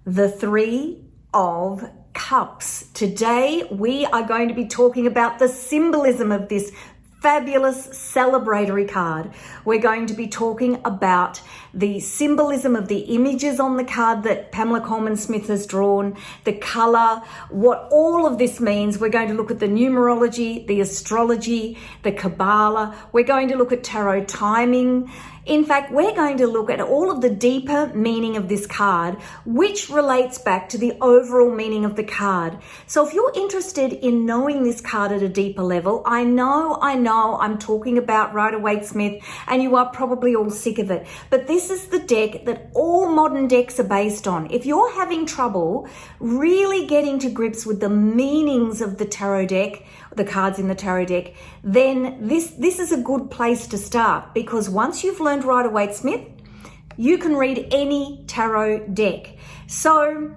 the Three of Cups. Today we are going to be talking about the symbolism of this fabulous celebratory card. We're going to be talking about the symbolism of the images on the card that Pamela Coleman-Smith has drawn, the color, what all of this means. We're going to look at the numerology, the astrology, the Kabbalah. We're going to look at tarot timing. In fact, we're going to look at all of the deeper meaning of this card, which relates back to the overall meaning of the card. So if you're interested in knowing this card at a deeper level, I know I'm talking about Waite, and you are probably all sick of it. But this is the deck that all modern decks are based on. If you're having trouble really getting to grips with the meanings of the tarot deck, the cards in the tarot deck, then this is a good place to start, because once you've learned Waite, you can read any tarot deck. So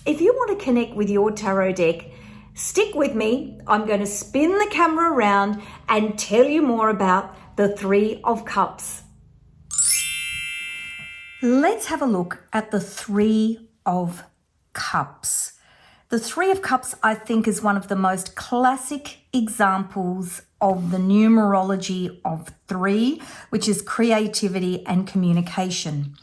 if you want to connect with your tarot deck, stick with me. I'm going to spin the camera around and tell you more about the Three of Cups. Let's have a look at the Three of Cups. The Three of Cups, I think, is one of the most classic examples of the numerology of three, which is creativity and communication.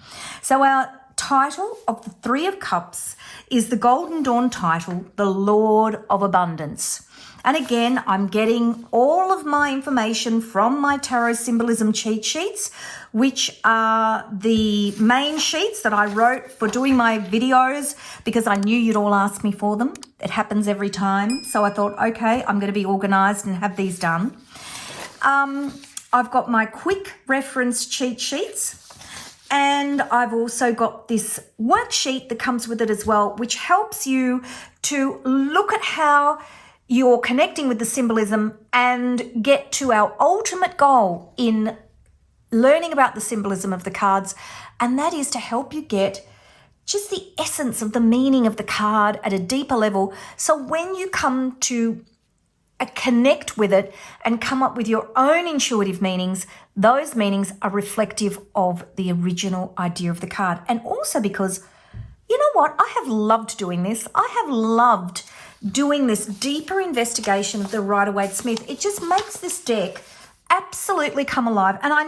So our title of the Three of Cups is the Golden Dawn title, the Lord of Abundance. And again, I'm getting all of my information from my tarot symbolism cheat sheets, which are the main sheets that I wrote for doing my videos, because I knew you'd all ask me for them. It happens every time. So I thought, okay, I'm going to be organized and have these done. I've got my quick reference cheat sheets, and I've also got this worksheet that comes with it as well, which helps you to look at how you're connecting with the symbolism and get to our ultimate goal in learning about the symbolism of the cards, and that is to help you get just the essence of the meaning of the card at a deeper level. So when you come to connect with it and come up with your own intuitive meanings, those meanings are reflective of the original idea of the card. And also because, you know what, I have loved doing this. I have loved doing this deeper investigation of the Waite. It just makes this deck absolutely come alive. And I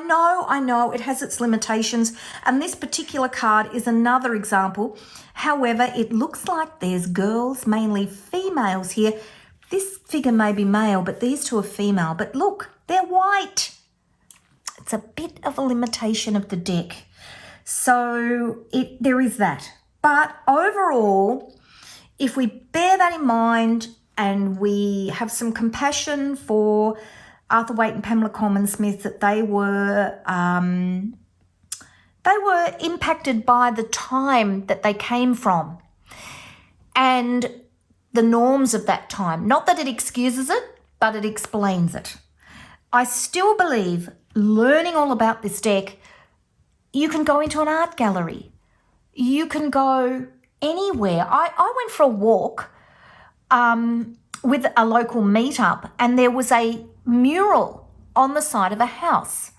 know it has its limitations, and this particular card is another example. However, it looks like there's girls, mainly females here. This figure may be male, but these two are female. But look, they're white. It's a bit of a limitation of the deck. So there is that. But overall, if we bear that in mind and we have some compassion for Arthur Waite and Pamela Coleman-Smith, that they were impacted by the time that they came from and the norms of that time. Not that it excuses it, but it explains it. I still believe, learning all about this deck, you can go into an art gallery. You can go anywhere. I went for a walk with a local meetup, and there was a mural on the side of a house.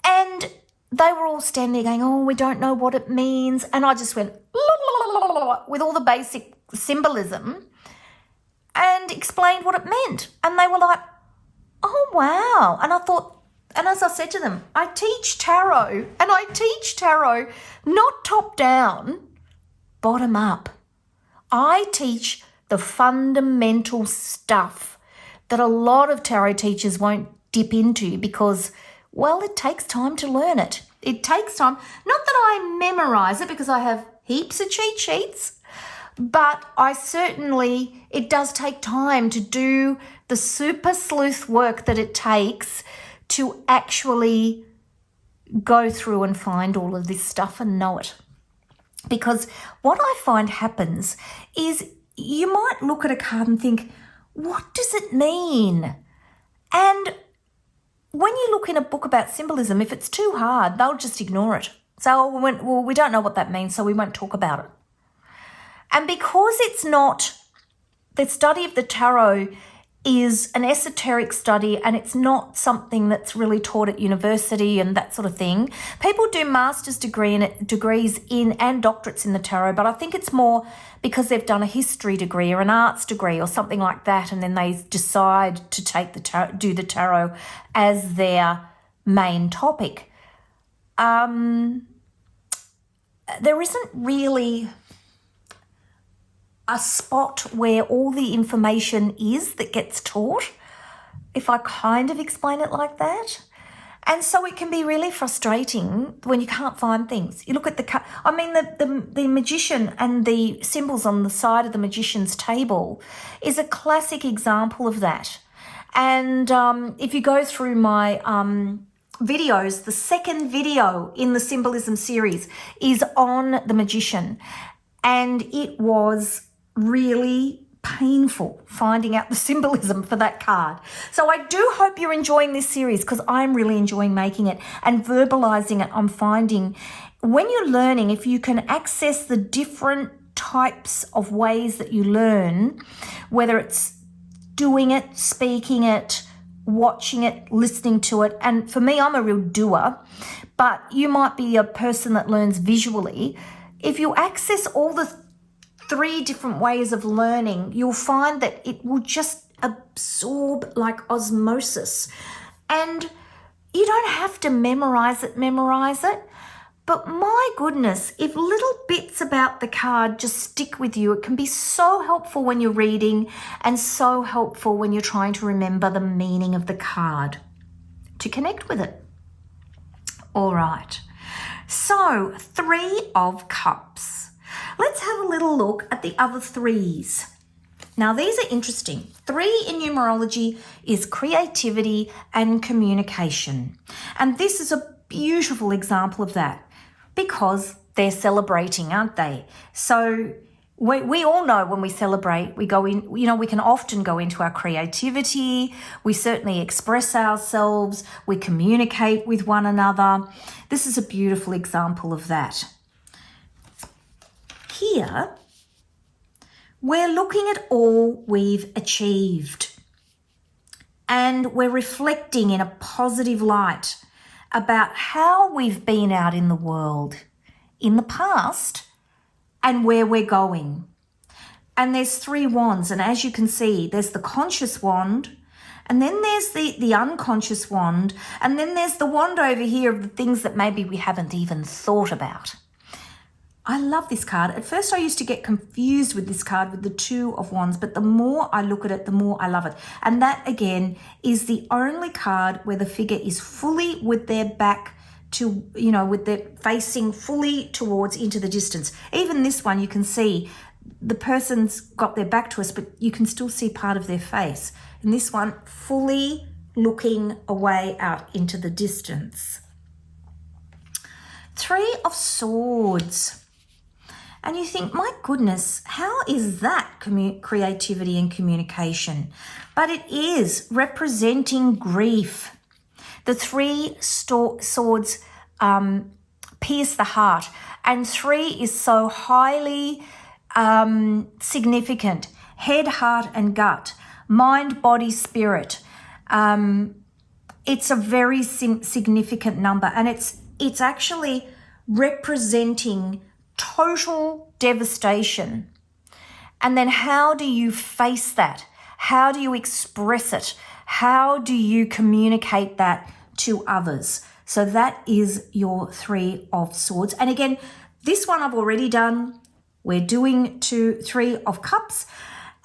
And they were all standing there going, oh, we don't know what it means. And I just went with all the basic symbolism and explained what it meant. And they were like, oh, wow. And I thought, and as I said to them, I teach tarot, and I teach tarot not top down, bottom up. I teach the fundamental stuff that a lot of tarot teachers won't dip into because, well, it takes time to learn it. It takes time. Not that I memorize it, because I have heaps of cheat sheets, but it does take time to do the super sleuth work that it takes to actually go through and find all of this stuff and know it. Because what I find happens is you might look at a card and think, what does it mean? And when you look in a book about symbolism, if it's too hard, they'll just ignore it. So, well, we don't know what that means, so we won't talk about it. And because it's not, the study of the tarot is an esoteric study, and it's not something that's really taught at university and that sort of thing. People do master's degrees in and doctorates in the tarot, but I think it's more because they've done a history degree or an arts degree or something like that, and then they decide to take do the tarot as their main topic. There isn't really a spot where all the information is that gets taught, if I kind of explain it like that. And so it can be really frustrating when you can't find things. You look at the magician and the symbols on the side of the magician's table is a classic example of that. And if you go through my videos, the second video in the Symbolism series is on the magician, and it was really painful finding out the symbolism for that card. So I do hope you're enjoying this series, because I'm really enjoying making it and verbalizing it. I'm finding when you're learning, if you can access the different types of ways that you learn, whether it's doing it, speaking it, watching it, listening to it. And for me, I'm a real doer, but you might be a person that learns visually. If you access all the 3 different ways of learning, you'll find that it will just absorb like osmosis. And you don't have to memorize it. But my goodness, if little bits about the card just stick with you, it can be so helpful when you're reading and so helpful when you're trying to remember the meaning of the card to connect with it. All right. So 3 of Cups. Let's have a little look at the other 3s. Now, these are interesting. 3 in numerology is creativity and communication. And this is a beautiful example of that because they're celebrating, aren't they? So we all know when we celebrate, we go in, we can often go into our creativity. We certainly express ourselves. We communicate with one another. This is a beautiful example of that. Here, we're looking at all we've achieved, and we're reflecting in a positive light about how we've been out in the world in the past and where we're going. And there's 3 wands, and as you can see, there's the conscious wand, and then there's the unconscious wand, and then there's the wand over here of the things that maybe we haven't even thought about. I love this card. At first I used to get confused with this card with the 2 of Wands, but the more I look at it, the more I love it. And that again is the only card where the figure is fully with their back to, with their facing fully towards into the distance. Even this one, you can see the person's got their back to us, but you can still see part of their face. And this one, fully looking away out into the distance. 3 of Swords. And you think, my goodness, how is that creativity and communication? But it is representing grief. The 3 swords pierce the heart, and 3 is so highly significant. Head, heart, and gut. Mind, body, spirit. It's a very significant number, and it's actually representing total devastation. And then how do you face that? How do you express it? How do you communicate that to others? So that is your 3 of Swords. And again, this one I've already done. We're doing 3 of Cups.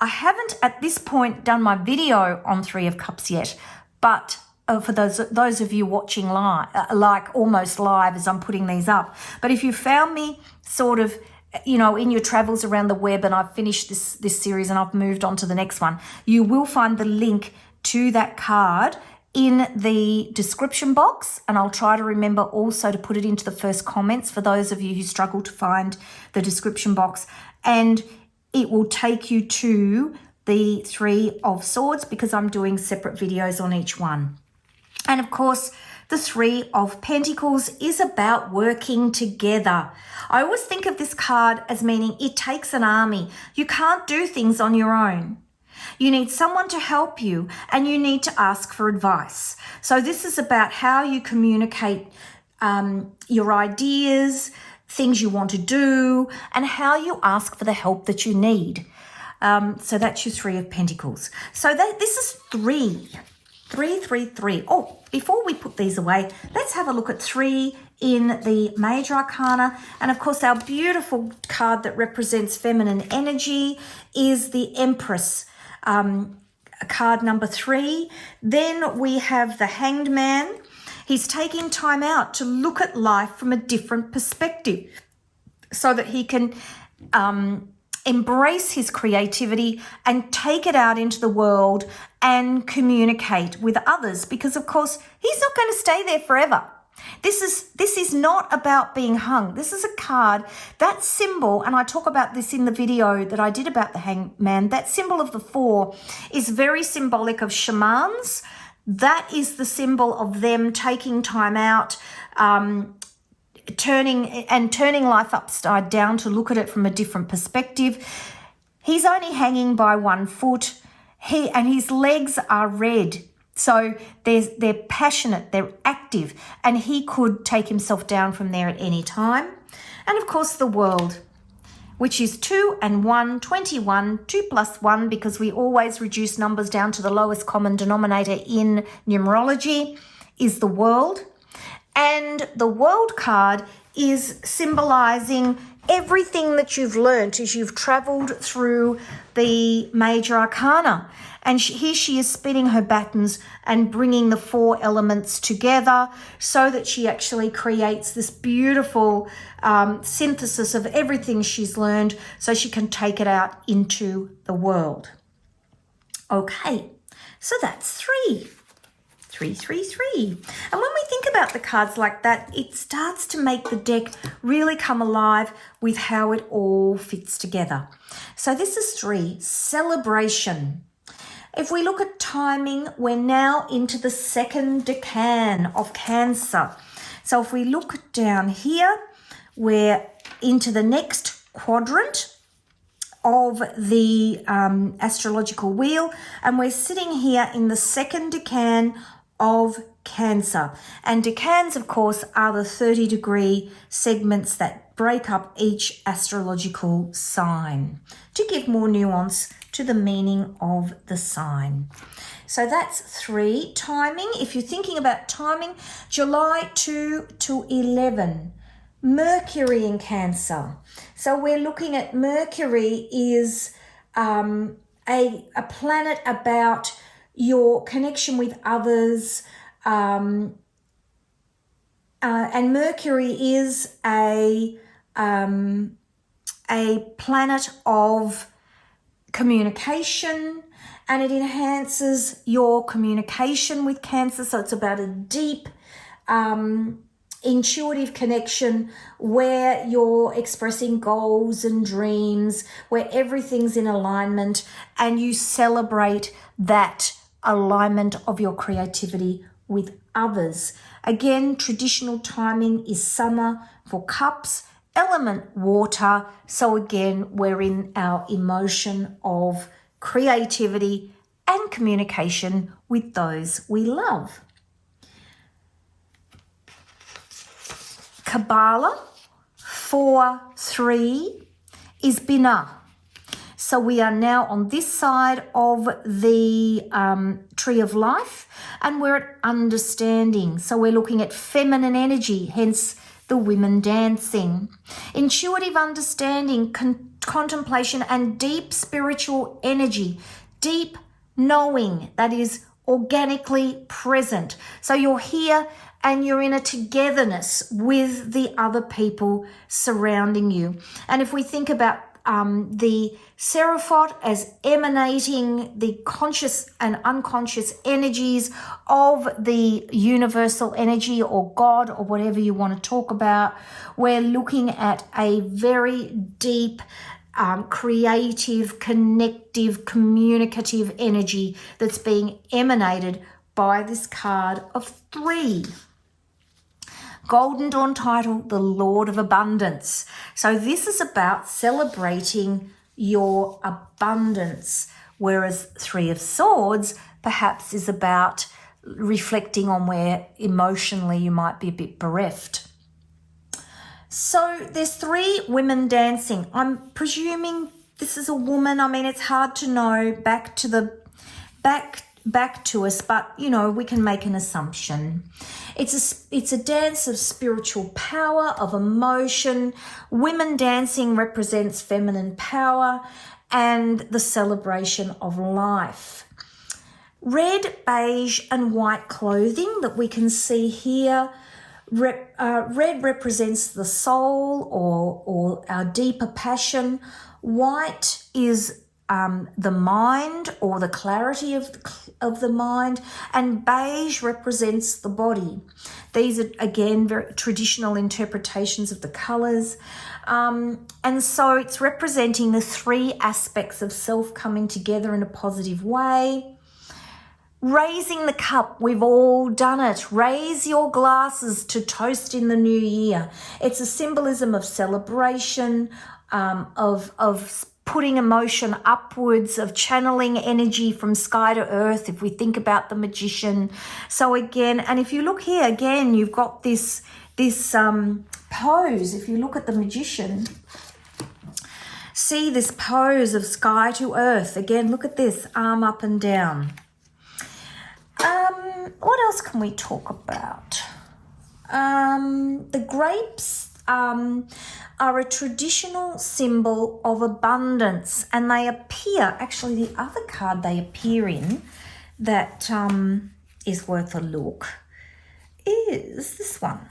I haven't at this point done my video on 3 of Cups yet, but for those of you watching live, like almost live as I'm putting these up. But if you found me sort of, in your travels around the web and I've finished this series and I've moved on to the next one, you will find the link to that card in the description box, and I'll try to remember also to put it into the first comments for those of you who struggle to find the description box, and it will take you to the 3 of Swords because I'm doing separate videos on each one. And of course, the 3 of Pentacles is about working together. I always think of this card as meaning it takes an army. You can't do things on your own. You need someone to help you, and you need to ask for advice. So this is about how you communicate your ideas, things you want to do, and how you ask for the help that you need. So that's your Three of Pentacles. So this is three. Oh, before we put these away, let's have a look at 3 in the Major Arcana. And of course, our beautiful card that represents feminine energy is the Empress, card number 3. Then we have the Hanged Man. He's taking time out to look at life from a different perspective so that he can embrace his creativity and take it out into the world and communicate with others, because of course he's not going to stay there forever. This is not about being hung. This is a card, that symbol, and I talk about this in the video that I did about the Hanged Man, that symbol of the 4 is very symbolic of shamans. That is the symbol of them taking time out, turning life upside down to look at it from a different perspective. He's only hanging by 1 foot. And his legs are red. So they're passionate, they're active, and he could take himself down from there at any time. And of course the World, which is 2 and 1, 21, 2 plus 1, because we always reduce numbers down to the lowest common denominator in numerology, is the World. And the World card is symbolizing everything that you've learned as you've traveled through the Major Arcana. And here she is spinning her batons and bringing the 4 elements together so that she actually creates this beautiful synthesis of everything she's learned so she can take it out into the world. Okay, so that's 3. 3, 3, 3. And when we think about the cards like that, it starts to make the deck really come alive with how it all fits together. So this is 3, celebration. If we look at timing, we're now into the 2nd decan of Cancer. So if we look down here, we're into the next quadrant of the astrological wheel, and we're sitting here in the 2nd decan of Cancer. And decans, of course, are the 30-degree segments that break up each astrological sign to give more nuance to the meaning of the sign. So that's 3. Timing, if you're thinking about timing, July 2 to 11, Mercury in Cancer. So we're looking at Mercury is a planet about your connection with others, and Mercury is a planet of communication, and it enhances your communication with Cancer. So it's about a deep intuitive connection where you're expressing goals and dreams, where everything's in alignment, and you celebrate that alignment of your creativity with others. Again, traditional timing is summer for cups, element water. So again, we're in our emotion of creativity and communication with those we love. Kabbalah 4-3 is Binah. So we are now on this side of the Tree of Life, and we're at understanding. So we're looking at feminine energy, hence the women dancing. Intuitive understanding, contemplation, and deep spiritual energy. Deep knowing that is organically present. So you're here and you're in a togetherness with the other people surrounding you. And if we think about the Seraphot as emanating the conscious and unconscious energies of the universal energy or God or whatever you want to talk about, we're looking at a very deep, creative, connective, communicative energy that's being emanated by this card of 3. Golden Dawn title, the Lord of Abundance. So this is about celebrating your abundance whereas Three of Swords perhaps is about reflecting on where emotionally you might be a bit bereft. So there's three women dancing. I'm presuming this is a woman. I mean, it's hard to know back to us, but you know, we can make an assumption. It's a dance of spiritual power, of emotion. Women dancing represents feminine power and the celebration of life. Red, beige and white clothing that we can see here. Red represents the soul or our deeper passion. White is the mind or the clarity of the mind, and beige represents the body. These are, again, very traditional interpretations of the colours. And so it's representing the three aspects of self coming together in a positive way. Raising the cup, we've all done it. Raise your glasses to toast in the new year. It's a symbolism of celebration, of putting emotion upwards, of channeling energy from sky to earth, if we think about the magician. So again, and if you look here, again, you've got this pose. If you look at the magician, see this pose of sky to earth. Again, look at this, arm up and down. What else can we talk about? The grapes are a traditional symbol of abundance, and they appear, actually the other card they appear in that is worth a look is this one.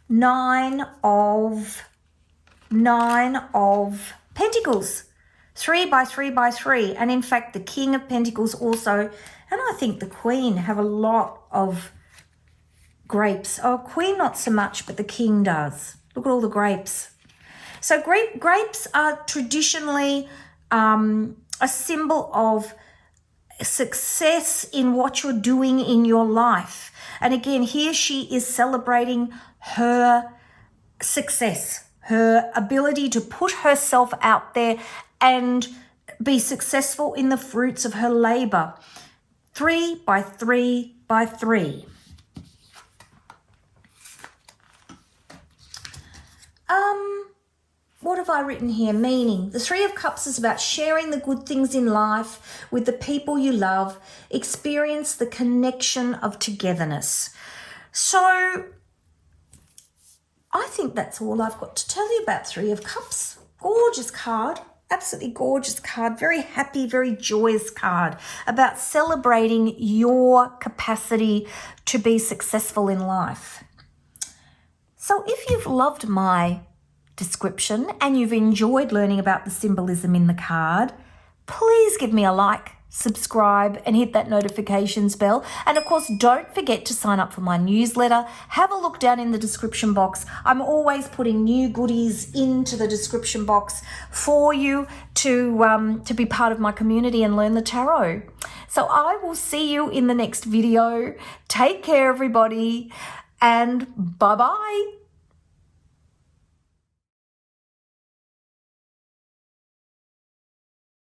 Nine of Pentacles. 3 by 3 by 3. And in fact, the King of Pentacles also, and I think the Queen, have a lot of grapes. Oh, Queen not so much, but the King does. Look at all the grapes. So grapes are traditionally a symbol of success in what you're doing in your life. And again, here she is celebrating her success, her ability to put herself out there and be successful in the fruits of her labor. 3 by 3 by 3. What have I written here? Meaning. The Three of Cups is about sharing the good things in life with the people you love. Experience the connection of togetherness. So I think that's all I've got to tell you about Three of Cups. Gorgeous card. Absolutely gorgeous card. Very happy, very joyous card about celebrating your capacity to be successful in life. So if you've loved my description and you've enjoyed learning about the symbolism in the card, please give me a like, subscribe and hit that notifications bell. And of course, don't forget to sign up for my newsletter. Have a look down in the description box. I'm always putting new goodies into the description box for you to be part of my community and learn the tarot. So I will see you in the next video. Take care, everybody, and bye-bye.